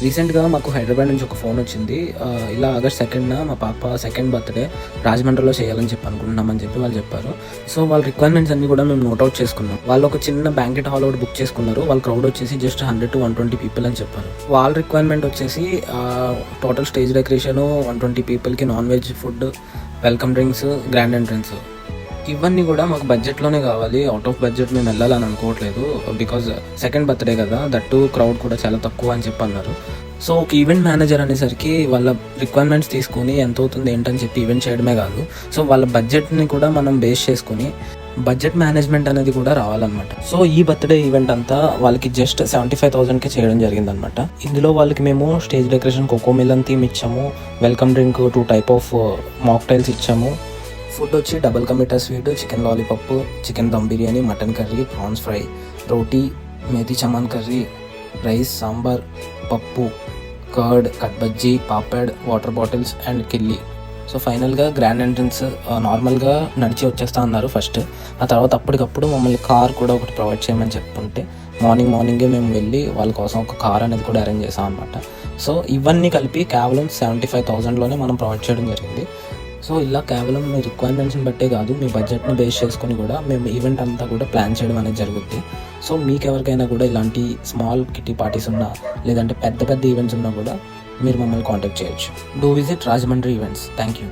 రీసెంట్గా మాకు హైదరాబాద్ నుంచి ఒక ఫోన్ వచ్చింది. ఇలా ఆగస్ట్ 2న మా పాప సెకండ్ బర్త్డే రాజమండ్రిలో చేయాలని చెప్పి అనుకుంటున్నామని చెప్పి వాళ్ళు చెప్పారు. సో వాళ్ళ రిక్వైర్మెంట్స్ అన్ని కూడా మేము నోట్అవుట్ చేసుకున్నాం. వాళ్ళు ఒక చిన్న బ్యాంకెట్ హాల్ ఒకటి బుక్ చేసుకున్నారు. వాళ్ళ క్రౌడ్ వచ్చేసి జస్ట్ 100 to 120 పీపుల్ అని చెప్పారు. వాళ్ళ రిక్వైర్మెంట్ వచ్చేసి టోటల్ స్టేజ్ డెకరేషన్, 120 పీపుల్కి non veg food, welcome drinks, grand entrance, ఇవన్నీ కూడా మాకు బడ్జెట్లోనే కావాలి. అవుట్ ఆఫ్ బడ్జెట్ మేము వెళ్ళాలని అనుకోవట్లేదు. బికాజ్ సెకండ్ బర్త్డే కదా, దట్టు క్రౌడ్ కూడా చాలా తక్కువ అని చెప్పి అన్నారు. సో ఒక ఈవెంట్ మేనేజర్ అనేసరికి వాళ్ళ రిక్వైర్మెంట్స్ తీసుకుని ఎంత అవుతుంది ఏంటని చెప్పి ఈవెంట్ చేయడమే కాదు, సో వాళ్ళ బడ్జెట్ని కూడా మనం బేస్ చేసుకుని బడ్జెట్ మేనేజ్మెంట్ అనేది కూడా రావాలన్నమాట. సో ఈ బర్త్డే ఈవెంట్ అంతా వాళ్ళకి జస్ట్ 75,000కి చేయడం జరిగిందనమాట. ఇందులో వాళ్ళకి మేము stage decoration coco Milan theme ఇచ్చాము, welcome drink 2 type of mocktails ఇచ్చాము, ఫుడ్ వచ్చి double ka meetha sweet, chicken lollipop, chicken dum biryani, mutton curry, prawns fry, రోటీ, మేథీ చమాన్ కర్రీ, రైస్, సాంబార్, పప్పు, curd, cut bajji, papad, water bottles and కిల్లీ. సో ఫైనల్గా గ్రాండ్ ఎంట్రన్స్ నార్మల్గా నడిచి వచ్చేస్తా అన్నారు ఫస్ట్. ఆ తర్వాత అప్పటికప్పుడు మమ్మల్ని కార్ కూడా ఒకటి ప్రొవైడ్ చేయమని చెప్పుకుంటే మార్నింగే మేము వెళ్ళి వాళ్ళ కోసం ఒక కార్ అనేది కూడా అరేంజ్ చేసాం అనమాట. సో ఇవన్నీ కలిపి కేవలం 75,000లోనే మనం ప్రొవైడ్ చేయడం జరిగింది. సో ఇలా కేవలం మీ రిక్వైర్మెంట్స్ని బట్టే కాదు, మీ బడ్జెట్ని బేస్ చేసుకొని కూడా మేము ఈవెంట్ అంతా కూడా ప్లాన్ చేయడం అనేది జరుగుద్ది. సో మీకు ఎవరికైనా కూడా ఇలాంటి స్మాల్ కిటీ పార్టీస్ ఉన్నా, లేదంటే పెద్ద ఈవెంట్స్ ఉన్నా కూడా మీరు మమ్మల్ని కాంటాక్ట్ చేయొచ్చు. Do visit Rajahmundry events. Thank you.